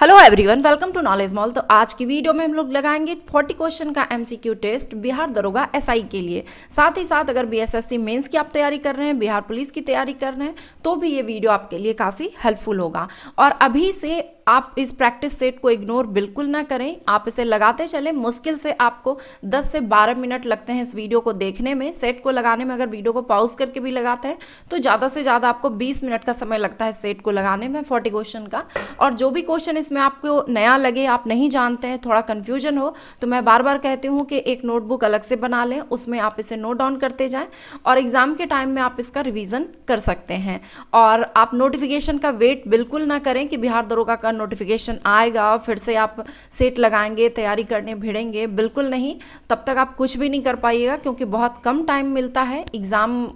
Hello everyone, welcome to knowledge mall. तो आज की वीडियो में हम लोग लगाएंगे 40 क्वेश्चन का एमसीक्यू टेस्ट बिहार दरोगा एसआई के लिए। साथ ही साथ अगर बीएसएससी मेंस की आप तैयारी कर रहे हैं, बिहार पुलिस की तैयारी कर रहे हैं, तो भी ये वीडियो आपके लिए काफ़ी हेल्पफुल होगा। और अभी से आप इस प्रैक्टिस सेट को इग्नोर बिल्कुल ना करें, आप इसे लगाते चलें। मुश्किल से आपको 10 से 12 मिनट लगते हैं इस वीडियो को देखने में। सेट को लगाने में अगर वीडियो को पॉज करके भी लगाते हैं तो ज़्यादा से ज़्यादा आपको 20 मिनट का समय लगता है सेट को लगाने में 40 क्वेश्चन का। और जो भी क्वेश्चन इसमें आपको नया लगे, आप नहीं जानते हैं, थोड़ा कन्फ्यूजन हो, तो मैं बार बार कहती हूँ कि एक नोटबुक अलग से बना लें, उसमें आप इसे नोट डाउन करते जाएं और एग्जाम के टाइम में आप इसका रिवीजन कर सकते हैं। और आप नोटिफिकेशन का वेट बिल्कुल ना करें कि बिहार दरोगा का नोटिफिकेशन आएगा फिर से आप सेट लगाएंगे, तैयारी करने भिड़ेंगे, बिल्कुल नहीं। तब तक आप कुछ भी नहीं कर पाइएगा क्योंकि बहुत कम टाइम मिलता है एग्ज़ाम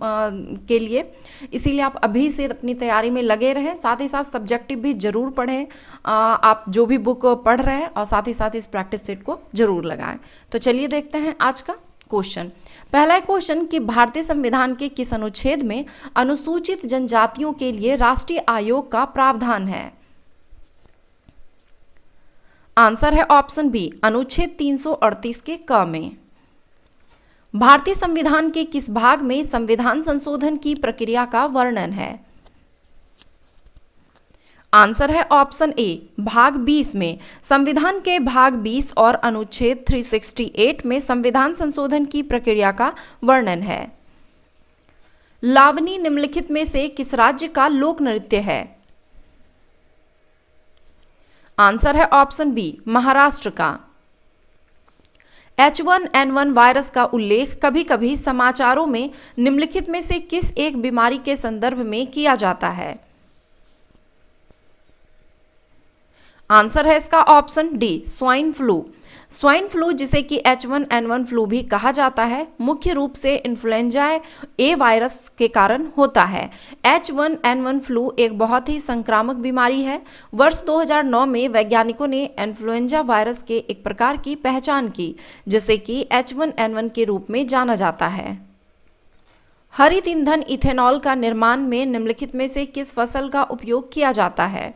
के लिए। इसीलिए आप अभी से अपनी तैयारी में लगे रहें। साथ ही साथ सब्जेक्टिव भी ज़रूर पढ़ें, आप जो भी बुक पढ़ रहे हैं, और साथ ही साथ इस प्रैक्टिस सेट को ज़रूर लगाएं। तो चलिए देखते हैं आज का क्वेश्चन। पहला क्वेश्चन कि भारतीय संविधान के किस अनुच्छेद में अनुसूचित जनजातियों के लिए राष्ट्रीय आयोग का प्रावधान है? आंसर है ऑप्शन बी, अनुच्छेद 338 के क में। भारतीय संविधान के किस भाग में संविधान संशोधन की प्रक्रिया का वर्णन है? आंसर है ऑप्शन ए, भाग 20 में। संविधान के भाग 20 और अनुच्छेद 368 में संविधान संशोधन की प्रक्रिया का वर्णन है। लावनी निम्नलिखित में से किस राज्य का लोक नृत्य है? आंसर है ऑप्शन बी, महाराष्ट्र का। H1N1 वायरस का उल्लेख कभी कभी समाचारों में निम्नलिखित में से किस एक बीमारी के संदर्भ में किया जाता है? आंसर है इसका option D, swine flu. Swine flu, जिसे कि H1N1 फ्लू भी कहा जाता है, मुख्य रूप से इन्फ्लुएंजा ए वायरस के कारण होता है। H1N1 फ्लू एक बहुत ही संक्रामक बीमारी है। वर्ष 2009 में वैज्ञानिकों ने इन्फ्लुएंजा वायरस के एक प्रकार की पहचान की जिसे कि H1N1 के रूप में जाना जाता है। हरित ईंधन इथेनॉल का निर्माण में निम्नलिखित में से किस फसल का उपयोग किया जाता है?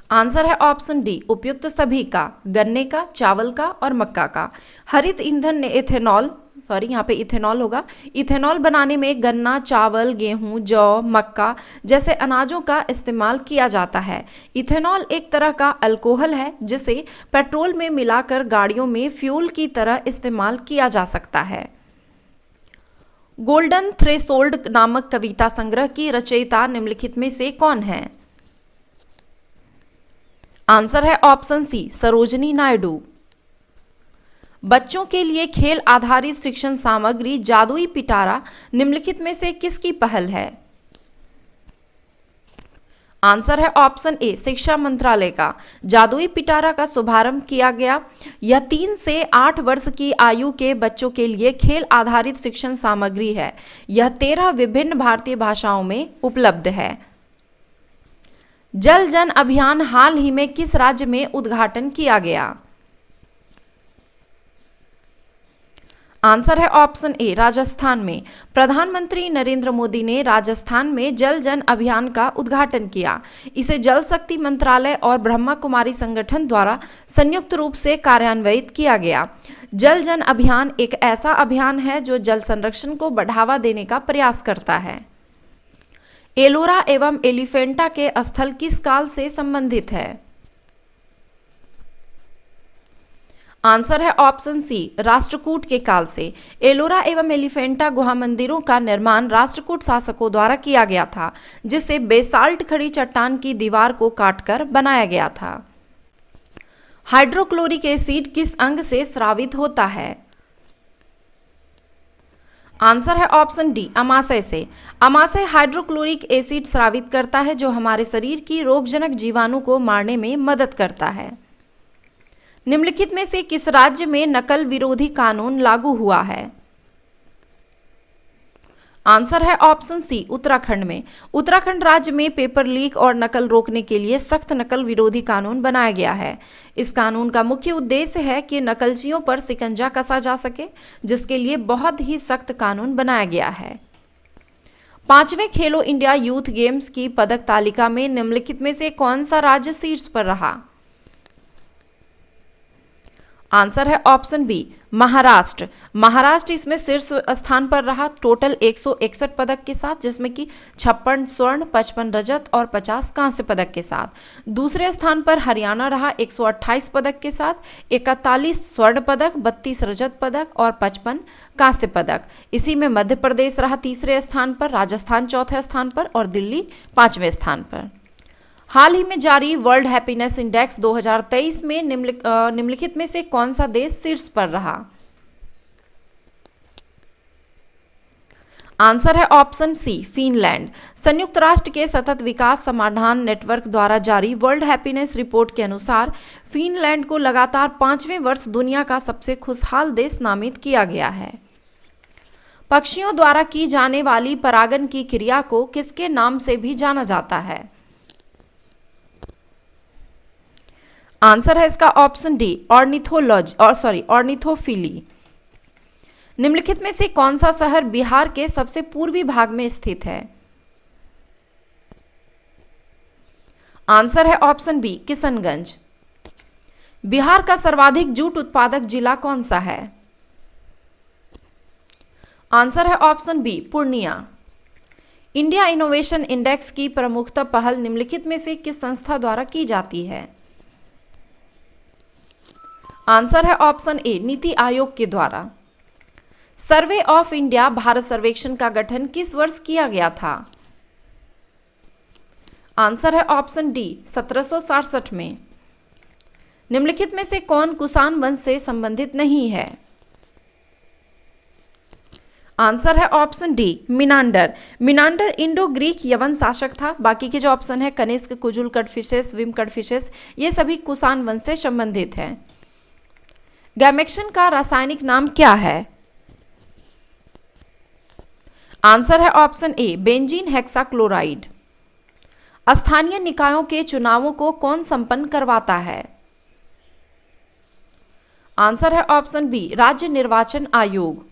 आंसर है ऑप्शन डी, उपयुक्त सभी का, गन्ने का, चावल का और मक्का का। हरित ईंधन ने यहाँ पे इथेनॉल होगा। इथेनॉल बनाने में गन्ना, चावल, गेहूं, जौ, मक्का जैसे अनाजों का इस्तेमाल किया जाता है। इथेनॉल एक तरह का अल्कोहल है जिसे पेट्रोल में मिलाकर गाड़ियों में फ्यूल की तरह इस्तेमाल किया जा सकता है। गोल्डन थ्रेशोल्ड नामक कविता संग्रह की रचयिता निम्नलिखित में से कौन है? आंसर है ऑप्शन सी, सरोजनी नायडू। बच्चों के लिए खेल आधारित शिक्षण सामग्री जादुई पिटारा निम्नलिखित में से किसकी पहल है? आंसर है ऑप्शन ए, शिक्षा मंत्रालय का। जादुई पिटारा का शुभारंभ किया गया। यह 3 से 8 वर्ष की आयु के बच्चों के लिए खेल आधारित शिक्षण सामग्री है। यह 13 विभिन्न भारतीय भाषाओं में उपलब्ध है। जल जन अभियान हाल ही में किस राज्य में उद्घाटन किया गया? आंसर है ऑप्शन ए, राजस्थान में। प्रधानमंत्री नरेंद्र मोदी ने राजस्थान में जल जन अभियान का उद्घाटन किया। इसे जल शक्ति मंत्रालय और ब्रह्मा कुमारी संगठन द्वारा संयुक्त रूप से कार्यान्वित किया गया। जल जन अभियान एक ऐसा अभियान है जो जल संरक्षण को बढ़ावा देने का प्रयास करता है। एलोरा एवं एलिफेंटा के स्थल किस काल से संबंधित है? आंसर है ऑप्शन सी, राष्ट्रकूट के काल से। एलोरा एवं एलिफेंटा गुहा मंदिरों का निर्माण राष्ट्रकूट शासकों द्वारा किया गया था जिसे बेसाल्ट खड़ी चट्टान की दीवार को काटकर बनाया गया था। हाइड्रोक्लोरिक एसिड किस अंग से स्रावित होता है? आंसर है ऑप्शन डी, अमाशय से। अमाशय हाइड्रोक्लोरिक एसिड स्रावित करता है जो हमारे शरीर की रोगजनक जीवाणु को मारने में मदद करता है। निम्नलिखित में से किस राज्य में नकल विरोधी कानून लागू हुआ है? आंसर है ऑप्शन सी, उत्तराखंड में। उत्तराखंड राज्य में पेपर लीक और नकल रोकने के लिए सख्त नकल विरोधी कानून बनाया गया है। इस कानून का मुख्य उद्देश्य है कि नकलचियों पर शिकंजा कसा जा सके, जिसके लिए बहुत ही सख्त कानून बनाया गया है। पांचवें खेलो इंडिया यूथ गेम्स की पदक तालिका में निम्नलिखित में से कौन सा राज्य शीर्ष पर रहा? आंसर है ऑप्शन बी महाराष्ट्र। महाराष्ट्र इसमें शीर्ष स्थान पर रहा टोटल 161 पदक के साथ, जिसमें कि 56 स्वर्ण, 55 रजत और 50 कांस्य पदक के साथ। दूसरे स्थान पर हरियाणा रहा 128 पदक के साथ, 41 स्वर्ण पदक, 32 रजत पदक और 55 कांस्य पदक। इसी में मध्य प्रदेश रहा तीसरे स्थान पर, राजस्थान चौथे स्थान पर और दिल्ली पांचवें स्थान पर। हाल ही में जारी वर्ल्ड हैप्पीनेस इंडेक्स 2023 में निम्नलिखित में से कौन सा देश शीर्ष पर रहा? आंसर है ऑप्शन सी फिनलैंड। संयुक्त राष्ट्र के सतत विकास समाधान नेटवर्क द्वारा जारी वर्ल्ड हैप्पीनेस रिपोर्ट के अनुसार फिनलैंड को लगातार 5वें वर्ष दुनिया का सबसे खुशहाल देश नामित किया गया है। पक्षियों द्वारा की जाने वाली परागन की क्रिया को किसके नाम से भी जाना जाता है? आंसर है इसका ऑप्शन डी ऑर्निथोफिली। निम्नलिखित में से कौन सा शहर बिहार के सबसे पूर्वी भाग में स्थित है? आंसर है ऑप्शन बी किशनगंज। बिहार का सर्वाधिक जूट उत्पादक जिला कौन सा है? आंसर है option B Purnia. India innovation index की प्रमुखता पहल निम्नलिखित में से किस संस्था द्वारा की जाती है? आंसर है ऑप्शन ए नीति आयोग के द्वारा। सर्वे ऑफ इंडिया भारत सर्वेक्षण का गठन किस वर्ष किया गया था? आंसर है ऑप्शन डी 1767 में। निम्नलिखित में से कौन कुषाण वंश से संबंधित नहीं है? आंसर है option D Menander. Menander Indo Greek यवन शासक था। बाकी के जो ऑप्शन है कनिष्क, कुजुल कटफिशेस, विम कटफिशेस, ये सभी कुषाण वंश से संबंधित हैं। गैमेक्सन का रासायनिक नाम क्या है? आंसर है ऑप्शन ए बेंजीन हेक्साक्लोराइड। स्थानीय निकायों के चुनावों को कौन संपन्न करवाता है? आंसर है ऑप्शन बी राज्य निर्वाचन आयोग।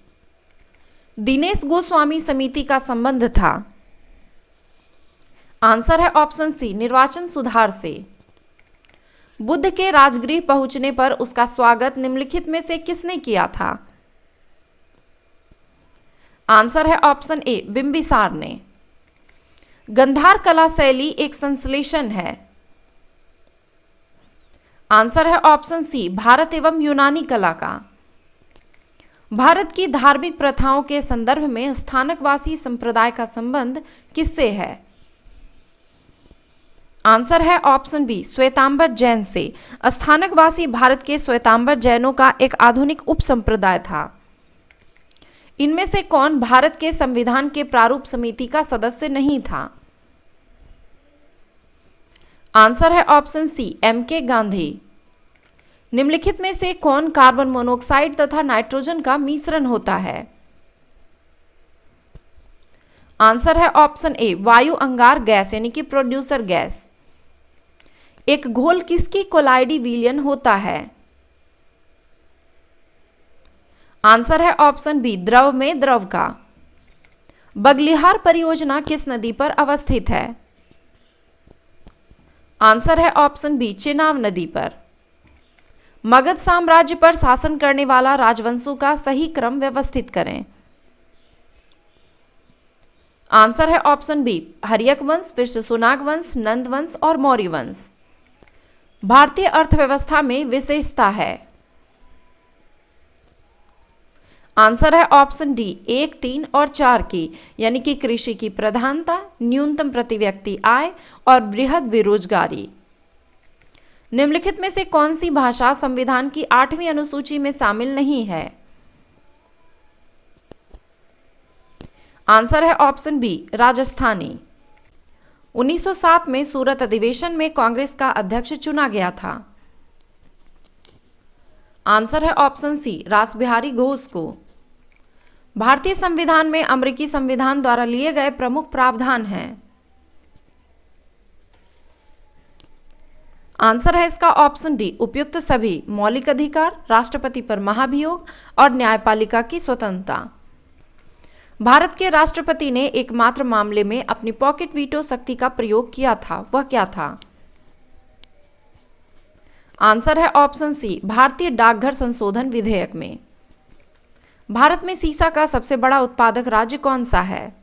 दिनेश गोस्वामी समिति का संबंध था? आंसर है ऑप्शन सी निर्वाचन सुधार से। बुद्ध के राजगृह पहुंचने पर उसका स्वागत निम्नलिखित में से किसने किया था? आंसर है ऑप्शन ए बिंबिसार ने। गंधार कला शैली एक संश्लेषण है? आंसर है ऑप्शन सी भारत एवं यूनानी कला का। भारत की धार्मिक प्रथाओं के संदर्भ में स्थानकवासी संप्रदाय का संबंध किससे है? आंसर है ऑप्शन बी श्वेतांबर जैन से। स्थानकवासी भारत के श्वेतांबर जैनों का एक आधुनिक उपसंप्रदाय था। इनमें से कौन भारत के संविधान के प्रारूप समिति का सदस्य नहीं था? आंसर है ऑप्शन सी एम.के. गांधी। निम्नलिखित में से कौन कार्बन मोनोऑक्साइड तथा नाइट्रोजन का मिश्रण होता है? आंसर है ऑप्शन ए वायु अंगार गैस यानी कि प्रोड्यूसर गैस। एक घोल किसकी कोलाइडी विलयन होता है? आंसर है ऑप्शन बी द्रव में द्रव का। बगलिहार परियोजना किस नदी पर अवस्थित है? आंसर है ऑप्शन बी चेनाब नदी पर। मगध साम्राज्य पर शासन करने वाला राजवंशों का सही क्रम व्यवस्थित करें। आंसर है ऑप्शन बी हर्यक वंश, फिर शशुनाग वंश, नंद वंश और मौर्य वंश। भारतीय अर्थव्यवस्था में विशेषता है? आंसर है ऑप्शन डी 1, 3 और 4 की, यानी कि कृषि की प्रधानता, न्यूनतम प्रति व्यक्ति आय और बृहद बेरोजगारी। निम्नलिखित में से कौन सी भाषा संविधान की 8वीं अनुसूची में शामिल नहीं है? आंसर है ऑप्शन बी राजस्थानी। 1907 में सूरत अधिवेशन में कांग्रेस का अध्यक्ष चुना गया था। आंसर है ऑप्शन सी रासबिहारी घोष को। भारतीय संविधान में अमेरिकी संविधान द्वारा लिए गए प्रमुख प्रावधान हैं। आंसर है इसका ऑप्शन डी उपयुक्त सभी मौलिक अधिकार, राष्ट्रपति पर महाभियोग और न्यायपालिका की स्वतंत्रता। भारत के राष्ट्रपति ने एकमात्र मामले में अपनी पॉकेट वीटो शक्ति का प्रयोग किया था, वह क्या था? आंसर है ऑप्शन सी, भारतीय डाकघर संशोधन विधेयक में। भारत में सीसा का सबसे बड़ा उत्पादक राज्य कौन सा है?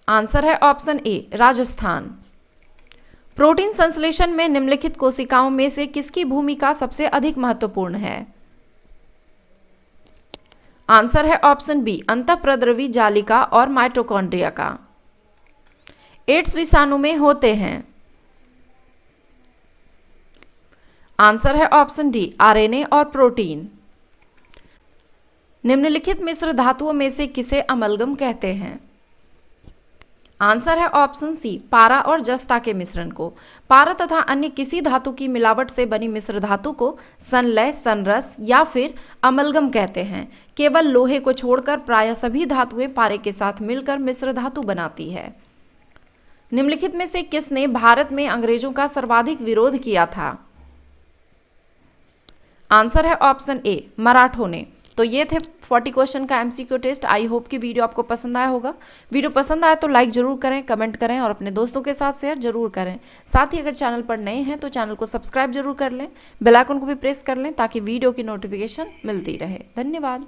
आंसर है ऑप्शन ए, राजस्थान। प्रोटीन संश्लेषण में निम्नलिखित कोशिकाओं में से किसकी भूमिका सबसे अधिक महत्वपूर्ण है? आंसर है ऑप्शन बी, अंतःप्रद्रवी जालिका और माइटोकॉन्ड्रिया का। एड्स विषाणु में होते हैं। आंसर है ऑप्शन डी, आरएनए और प्रोटीन। निम्नलिखित मिश्र धातुओं में से किसे अमलगम कहते हैं? आंसर है ऑप्शन सी, पारा और जस्ता के मिश्रण को। पारा तथा अन्य किसी धातु की मिलावट से बनी मिश्र धातु को संलय, संरस या फिर अमलगम कहते हैं। केवल लोहे को छोड़कर प्रायः सभी धातुएं पारे के साथ मिलकर मिश्र धातु बनाती है। निम्नलिखित में से किसने भारत में अंग्रेजों का सर्वाधिक विरोध किया था? आंसर है ऑप्शन ए, मराठों ने। तो ये थे 40 क्वेश्चन का एमसीक्यू टेस्ट। आई होप कि वीडियो आपको पसंद आया होगा। वीडियो पसंद आया तो लाइक जरूर करें, कमेंट करें और अपने दोस्तों के साथ शेयर जरूर करें। साथ ही अगर चैनल पर नए हैं तो चैनल को सब्सक्राइब जरूर कर लें, बेल आइकन को भी प्रेस कर लें ताकि वीडियो की नोटिफिकेशन मिलती रहे। धन्यवाद।